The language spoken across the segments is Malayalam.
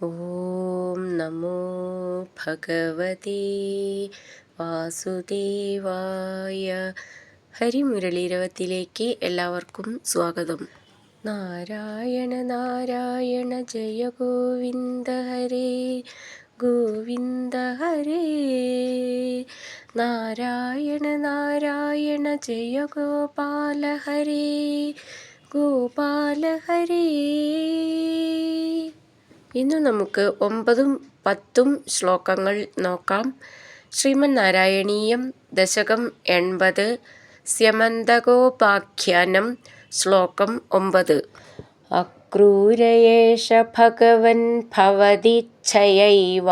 ഓം നമോ ഭഗവതേ വാസുദേവായ. ഹരിമുരളീരവത്തിലേക്ക് എല്ലാവർക്കും സ്വാഗതം. നാരായണ നാരായണ ജയ ഗോവിന്ദ ഹരേ ഗോവിന്ദ ഹരേ. നാരായണ നാരായണ ജയ ഗോപാല ഹരേ ഗോപാല ഹരേ. ഇന്ന് നമുക്ക് 9ഉം 10ഉം ശ്ലോകങ്ങൾ നോക്കാം. ശ്രീമന്നാരായണീയം ദശകം 80 സ്യമന്തകോപാഖ്യാനം ശ്ലോകം 9. അക്രൂരയേഷ ഭഗവൻ ഭവതിച്ഛയൈവ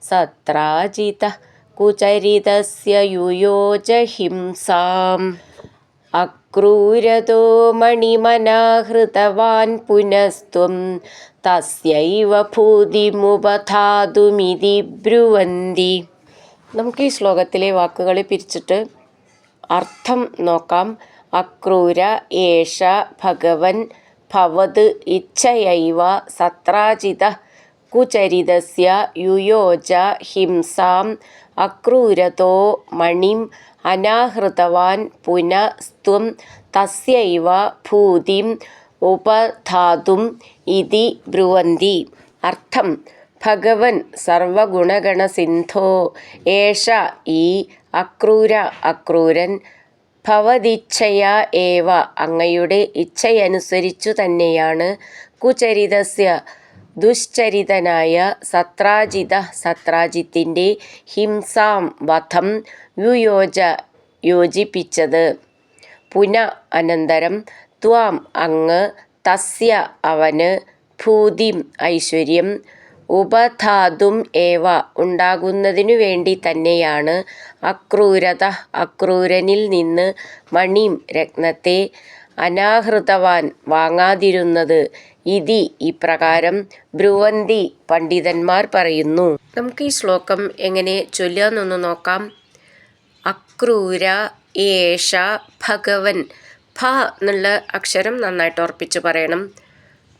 സത്രാജിതഃ കുചരിതസ്യ യുയോജ ഹിംസാം. അക്രൂരതോ മണിമനാഹൃതവാൻ പുനസ്ത്വം തസ്യൈവ ഭൂതിമുപധാതുമിതി ബ്രുവന്തി. നമുക്ക് ഈ ശ്ലോകത്തിലെ വാക്കുകളെ പിരിച്ചിട്ട് അർത്ഥം നോക്കാം. അക്രൂര ഏഷ ഭഗവൻ ഭവത് ഇച്ഛയൈവ സത്രാജിതഃ കുചരിതസ്യ യുയോജ ഹിംസാം. അക്രൂരതോ മണിം അനാഹൃതവാൻ പുനസ്ത്വം തസ്യൈവ ഭൂതിം ഉപധാതും ഇതി ബ്രുവന്തി. അർത്ഥം: ഭഗവൻ സർവഗുണഗണസിന്ധോ ഏഷ ഈ അക്രൂര അക്രൂരൻ ഭവതിച്ഛയാ ഏവ അങ്ങയുടെ ഇച്ഛയനുസരിച്ചു തന്നെയാണ് കുചരിതസ്യ ദുശ്ചരിതനായ സത്രാജിത സത്രാജിത്തിൻ്റെ ഹിംസാം വധം യുയോജ യോജിപ്പിച്ചത്. പുന അനന്തരം ത്വാം അങ്ങ് തസ്യ അവന് ഭൂതിം ഐശ്വര്യം ഉപധാതും ഏവ ഉണ്ടാകുന്നതിനു വേണ്ടി തന്നെയാണ് അക്രൂരത അക്രൂരനിൽ നിന്ന് മണിം രത്നത്തെ അനാഹൃതവാൻ വാങ്ങാതിരുന്നത്. ഇതി ഇപ്രകാരം ബ്രുവന്തി പണ്ഡിതന്മാർ പറയുന്നു. നമുക്ക് ഈ ശ്ലോകം എങ്ങനെ ചൊല്ലാന്നൊന്ന് നോക്കാം. അക്രൂര ഏഷ ഭഗവൻ. ഭ എന്നുള്ള അക്ഷരം നന്നായിട്ട് ഉറപ്പിച്ച് പറയണം.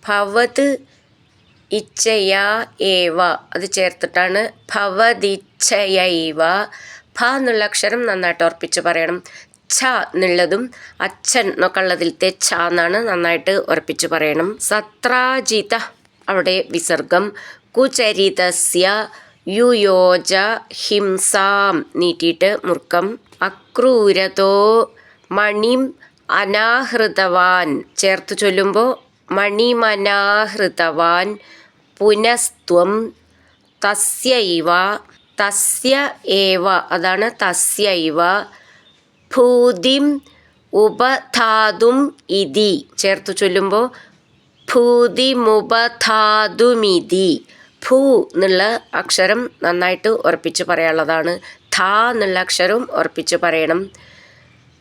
ഭവത് ഇച്ഛയാ ഏവ അത് ചേർത്തിട്ടാണ് ഭവതിച്ഛയൈവ. ഭ എന്നുള്ള അക്ഷരം നന്നായിട്ട് ഉറപ്പിച്ച് പറയണം. ഛ എന്നുള്ളതും അച്ഛൻ എന്നൊക്കെ ഉള്ളതിലത്തെ ഛ എന്നാണ് നന്നായിട്ട് ഉറപ്പിച്ച് പറയണം. സത്രാജിത അവിടെ വിസർഗം. കുചരിതസ്യ യുയോജ ഹിംസാം നീട്ടിയിട്ട് മുർക്കം. അക്രൂരതോ മണിം അനാഹൃതവാൻ ചേർത്ത് ചൊല്ലുമ്പോൾ മണിമനാഹൃതവാൻ പുനസ്ത്വം തസ്യൈവ. തസ്യ ഏവ അതാണ് തസ്യൈവ. ഭൂതിം ഉപധാതും ഇതി ചേർത്ത് ചൊല്ലുമ്പോൾ ഭൂതിമുപധാതുമിതി. ഭൂ എന്നുള്ള അക്ഷരം നന്നായിട്ട് ഉറപ്പിച്ച് പറയാനുള്ളതാണ്. ധ എന്നുള്ള അക്ഷരവും ഉറപ്പിച്ച് പറയണം.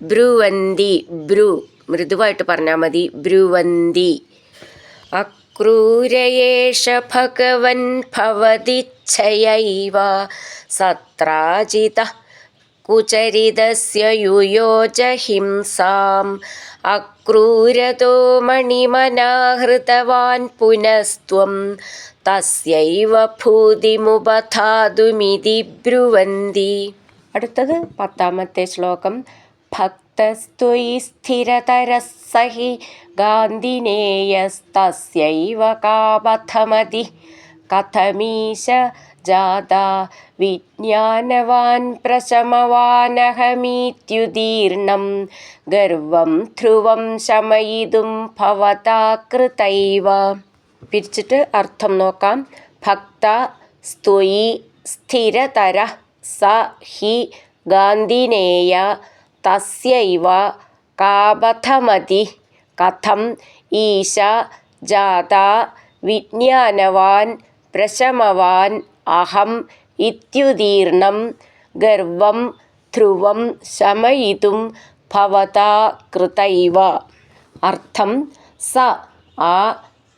ബ്രുവന്തി ബ്രു മൃദുവായിട്ട് പറഞ്ഞാൽ മതി. ബ്രുവന്തി. അക്രൂരയേഷ ഭഗവൻ ഭവതിച്ഛയൈവ സത്രാജിതഃ കുചരിതസ്യ യുയോജ ഹിംസാം. അക്രൂരതോ മണിമനാഹൃതവാൻ പുനസ്ത്വം തസ്യൈവ ഭൂതിമുപധാതുമിതി ബ്രുവന്തി. അടുത്തത് 10ാമത്തെ ശ്ലോകം. ഭക്തസ്ത്വയി സ്ഥിരതരഃ സഹി ഗാന്ധിനേയസ്തസ്യൈവ കാപഥമതി കഥമീശ ജാതാ വിജ്ഞാനവാൻ പ്രശമവാനഹമീത്യുദീർണം ഗർവം ധ്രുവം ശമയിതും ഭവതാ കൃതൈവ. പിരിച്ചിട്ട് അർത്ഥം നോക്കാം. ഭക്ത സ്ത്വയി സ്ഥിരതരഃ സ ഹി ഗാന്ധിനേയ തസ്യൈവ കാപഥമതി കഥം ഈശ ജാതാ വിജ്ഞാനവാൻ പ്രശമവാൻ അഹം ഇത്യുദീർണം ഗർവം ധ്രുവം ശമയിതും ഭവതാ കൃതൈവ. അർത്ഥം: സ ആ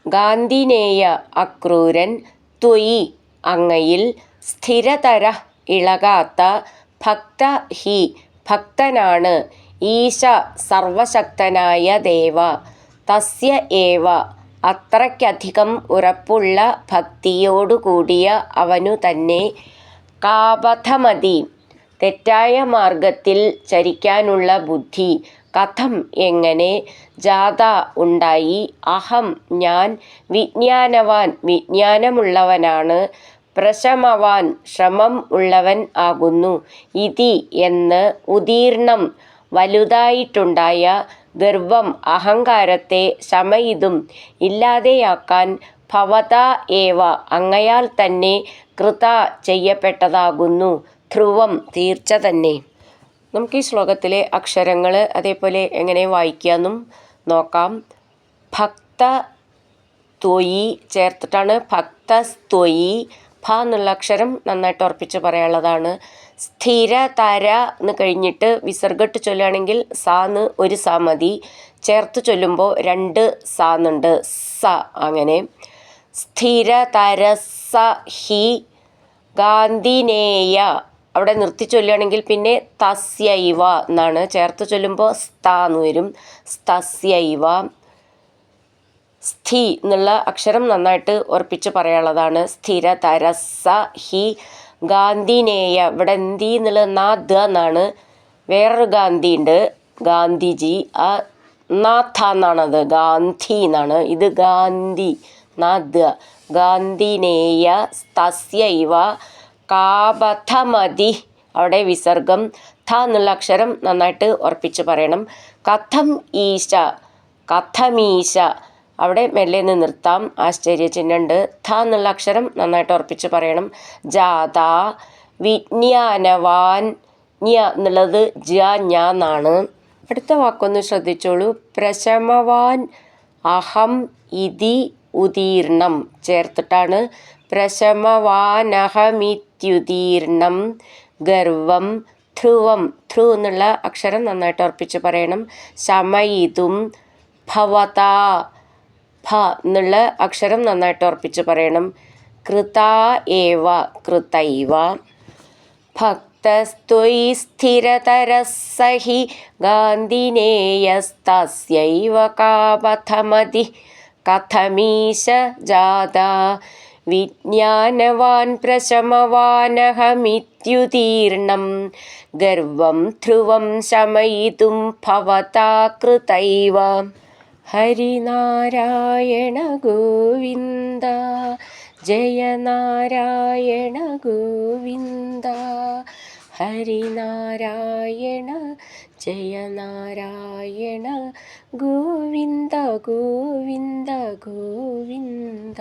ഗാന്ധിനേയ അക്രൂരൻ ത്വയി അങ്ങയിൽ സ്ഥിരതര ഇളകാത്ത ഭക്ത ഹി ഭക്തനാണ് ഈശ സർവശക്തനായ ദേവ തസ്യ ഏവ അത്രയ്ക്കധികം ഉറപ്പുള്ള ഭക്തിയോടുകൂടിയ അവനു തന്നെ കാപഥമതി തെറ്റായ മാർഗത്തിൽ ചരിക്കാനുള്ള ബുദ്ധി കഥം എങ്ങനെ ജാത ഉണ്ടായി അഹം ഞാൻ വിജ്ഞാനവാൻ വിജ്ഞാനമുള്ളവനാണ് പ്രശമവാൻ ശ്രമം ഉള്ളവൻ ആകുന്നു ഇതി എന്ന് ഉദീർണം വലുതായിട്ടുണ്ടായ ഗർവം അഹങ്കാരത്തെ ശമയിതും ഇല്ലാതെയാക്കാൻ ഭവതാ ഏവ അങ്ങയാൽ തന്നെ കൃത ചെയ്യപ്പെട്ടതാകുന്നു ധ്രുവം തീർച്ച തന്നെ. നമുക്ക് ഈ ശ്ലോകത്തിലെ അക്ഷരങ്ങൾ അതേപോലെ എങ്ങനെ വായിക്കാമെന്നും നോക്കാം. ഭക്ത ത്വയി ചേർത്തിട്ടാണ് ഭക്തസ്ത്വയി. ഭ എന്നുള്ള അക്ഷരം നന്നായിട്ട് ഉറപ്പിച്ച് പറയാനുള്ളതാണ്. സ്ഥിര തര എന്ന് കഴിഞ്ഞിട്ട് വിസർഗട്ട് ചൊല്ലുകയാണെങ്കിൽ സാന്ന് ഒരു സാ മതി. ചേർത്ത് ചൊല്ലുമ്പോൾ 2 സാന്നുണ്ട്. സ അങ്ങനെ. സ്ഥിര തരസ ഹി ഗാന്ധിനേയ അവിടെ നിർത്തി ചൊല്ലുകയാണെങ്കിൽ പിന്നെ തസ്യൈവ എന്നാണ്. ചേർത്ത് ചൊല്ലുമ്പോൾ സ്താന്ന് വരും. സ്തസ്യൈവ. സ്ഥി എന്നുള്ള അക്ഷരം നന്നായിട്ട് ഉറപ്പിച്ച് പറയാനുള്ളതാണ്. സ്ഥിര തരസ ഹി ഗാന്ധിനേയ. ഇവിടെ എന്തി എന്നുള്ളത് നാഥ എന്നാണ്. വേറൊരു ഗാന്ധി ഉണ്ട്, ഗാന്ധിജി. ആ നാഥ എന്നാണത്, ഗാന്ധി എന്നാണ്. ഇത് ഗാന്ധി, നാഥ. ഗാന്ധിനേയ തസ്യൈവ കാപഥമതി. അവിടെ വിസർഗം ഥ എന്നുള്ള അക്ഷരം നന്നായിട്ട് ഉറപ്പിച്ച് പറയണം. കഥം ഈശ, കഥമീശ അവിടെ മെല്ലെ നിന്ന് നിർത്താം, ആശ്ചര്യചിഹ്നമുണ്ട്. ഥ എന്നുള്ള അക്ഷരം നന്നായിട്ട് ഉറപ്പിച്ച് പറയണം. ജാത വിജ്ഞാനവാൻ. ജ്ഞ എന്നുള്ളത് ജ ഞ എന്നാണ്. അടുത്ത വാക്കൊന്ന് ശ്രദ്ധിച്ചോളൂ. പ്രശമവാൻ അഹം ഇതി ഉദീർണം ചേർത്തിട്ടാണ് പ്രശമവാനഹമിത്യുദീർണം ഗർവം ധ്രുവം. ധ്രു എന്നുള്ള അക്ഷരം നന്നായിട്ട് ഉറപ്പിച്ച് പറയണം. ശമയിതും ഭവതാ. ഭ എന്നുള്ള അക്ഷരം നന്നായിട്ട് ഉറപ്പിച്ച് പറയണം. കൃതാ ഏവ കൃതൈവ. ഭക്തസ്ത്വയി സ്ഥിരതരസഹി ഗാന്ധിനേയസ്തസ്യൈവ കാപഥമതി കഥമീശ ജാത വിജ്ഞാനവാൻ പ്രശമവാനഹമിത്യുദീർണം ഗർവം ധ്രുവം ശമയിതും ഭവതാ കൃതൈവ. ഹരിനാരായണ ഗോവിന്ദ ജയ നാരായണ ഗോവിന്ദ. ഹരിനാരായണ ജയ നാരായണ ഗോവിന്ദ ഗോവിന്ദ ഗോവിന്ദ.